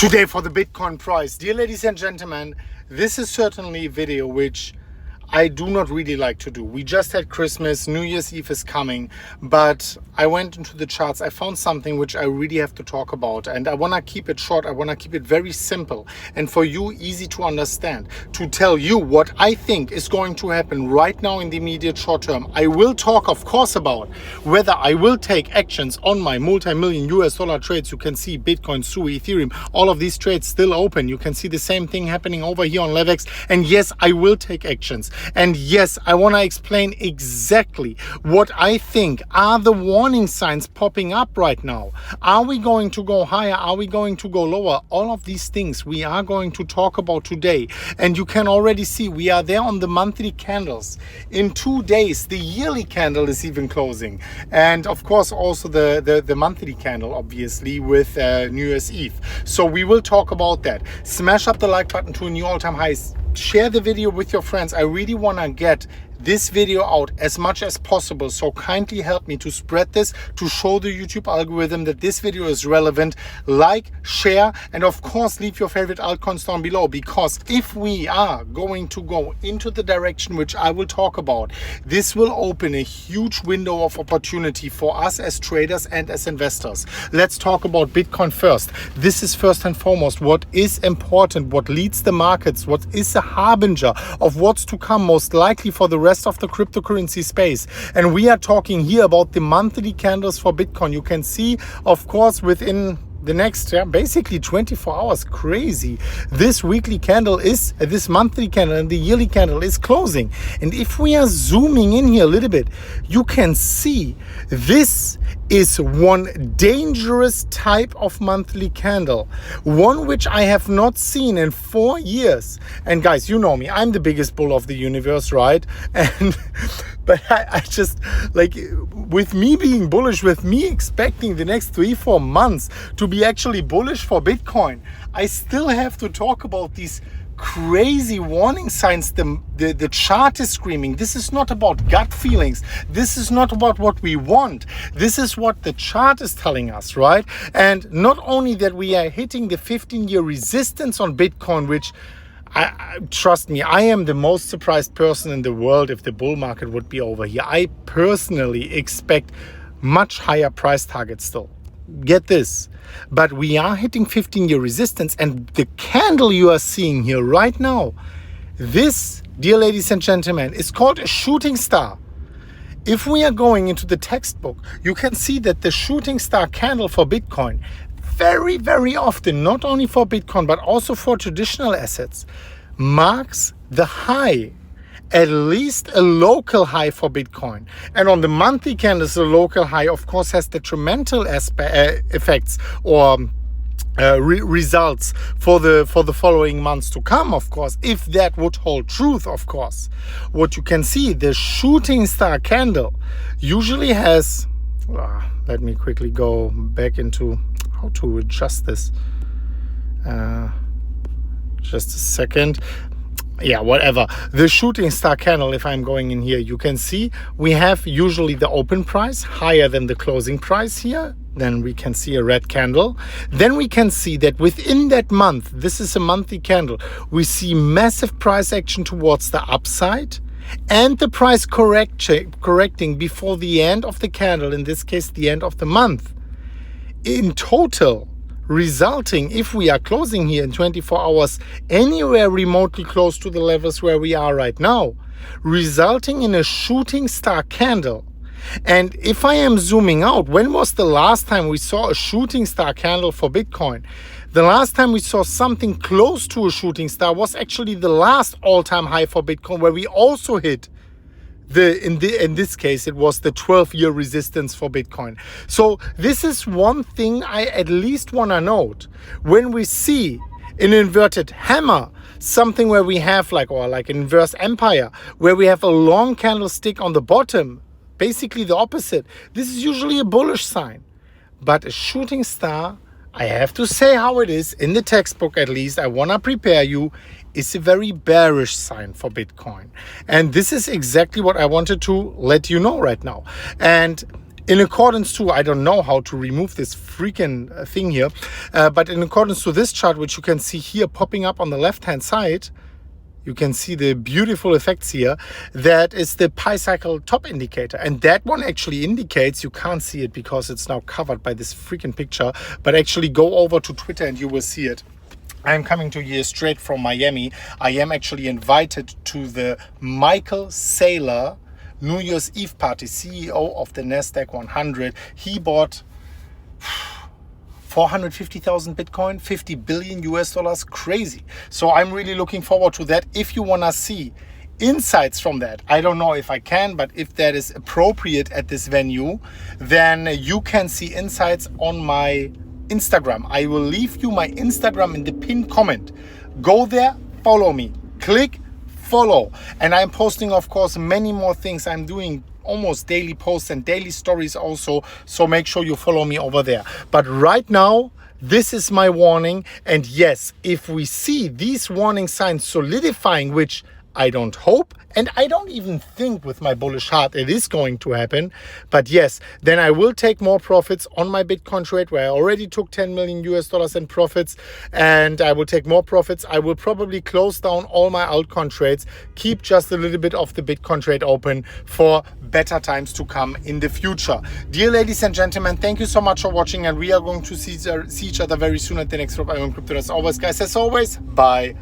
today for the Bitcoin price. Dear ladies and gentlemen, this is certainly a video which I do not really like to do. We just had Christmas, New Year's Eve is coming, but I went into the charts. I found something which I really have to talk about, and I want to keep it short. I want to keep it very simple and for you easy to understand, to tell you what I think is going to happen right now in the immediate short term. I will talk, of course, about whether I will take actions on my multi-million US dollar trades. You can see Bitcoin, SUI, Ethereum, all of these trades still open. You can see the same thing happening over here on Levex. And yes, I will take actions. And yes, I want to explain exactly what I think are the warning signs popping up right now. Are we going to go higher? Are we going to go lower? All of these things we are going to talk about today. And you can already see we are there on the monthly candles. In 2 days, the yearly candle is even closing. And of course, also the monthly candle, obviously, with New Year's Eve. So we will talk about that. Smash up the like button to a new all-time high. Share the video with your friends. I really want to get this video out as much as possible, so kindly help me to spread this, to show the YouTube algorithm that this video is relevant. Like, share, and of course leave your favorite altcoins down below, because if we are going to go into the direction which I will talk about, this will open a huge window of opportunity for us as traders and as investors. Let's talk about Bitcoin first. This is first and foremost what is important, what leads the markets, what is a harbinger of what's to come most likely for the rest of the cryptocurrency space. And we are talking here about the monthly candles for Bitcoin. You can see, of course, within the next basically 24 hours, crazy, this weekly candle is, this monthly candle and the yearly candle is closing. And if we are zooming in here a little bit, you can see this is one dangerous type of monthly candle, one which I have not seen in 4 years. And guys, you know me, I'm the biggest bull of the universe, right? And but I just, like, with me being bullish, with me expecting the next 3-4 months to be actually bullish for Bitcoin, I still have to talk about these crazy warning signs. The chart is screaming. This is not about gut feelings. This is not about what we want. This is what the chart is telling us, right? And not only that, we are hitting the 15-year resistance on Bitcoin, which trust me, I am the most surprised person in the world if the bull market would be over here. I personally expect much higher price targets still. Get this. But we are hitting 15-year resistance, and the candle you are seeing here right now, this, dear ladies and gentlemen, is called a shooting star. If we are going into the textbook, you can see that the shooting star candle for Bitcoin, very, very often, not only for Bitcoin, but also for traditional assets, marks the high, at least a local high for Bitcoin. And on the monthly candles, the local high, of course, has detrimental effects or results for the following months to come, of course, if that would hold truth, of course. What you can see, the shooting star candle usually has, let me quickly go back into how to adjust this. Just a second. Yeah, whatever. The shooting star candle, if I'm going in here, you can see we have usually the open price higher than the closing price here. Then we can see a red candle. Then we can see that within that month, this is a monthly candle, we see massive price action towards the upside and the price correcting before the end of the candle, in this case, the end of the month. In total, resulting, if we are closing here in 24 hours anywhere remotely close to the levels where we are right now, resulting in a shooting star candle. And if I am zooming out, when was the last time we saw a shooting star candle for Bitcoin? The last time we saw something close to a shooting star was actually the last all-time high for Bitcoin, where we also hit in this case, it was the 12-year resistance for Bitcoin. So this is one thing I at least want to note. When we see an inverted hammer, something where we have like an inverse empire, where we have a long candlestick on the bottom, basically the opposite, this is usually a bullish sign. But a shooting star, I have to say how it is, in the textbook at least, I want to prepare you, is a very bearish sign for Bitcoin. And this is exactly what I wanted to let you know right now. And in accordance to, I don't know how to remove this freaking thing here, but in accordance to this chart, which you can see here popping up on the left hand side, you can see the beautiful effects here. That is the Pi cycle top indicator. And that one actually indicates, you can't see it because it's now covered by this freaking picture, but actually go over to Twitter and you will see it. I'm coming to you straight from Miami. I am actually invited to the Michael Saylor New Year's Eve party, CEO of the NASDAQ 100. He bought 450,000 Bitcoin, 50 billion US dollars, crazy. So I'm really looking forward to that. If you wanna see insights from that, I don't know if I can, but if that is appropriate at this venue, then you can see insights on my Instagram. I will leave you my Instagram in the pinned comment. Go there, follow me, click follow. And I'm posting, of course, many more things. I'm doing almost daily posts and daily stories also, so make sure you follow me over there. But right now, this is my warning. And yes, if we see these warning signs solidifying, which I don't hope, and I don't even think with my bullish heart it is going to happen, but yes, then I will take more profits on my Bitcoin trade, where I already took 10 million US dollars in profits, and I will take more profits. I will probably close down all my altcoin trades, keep just a little bit of the Bitcoin trade open for better times to come in the future. Dear ladies and gentlemen, thank you so much for watching, and we are going to see each other very soon at the next MMCrypto. As always, guys, as always, bye.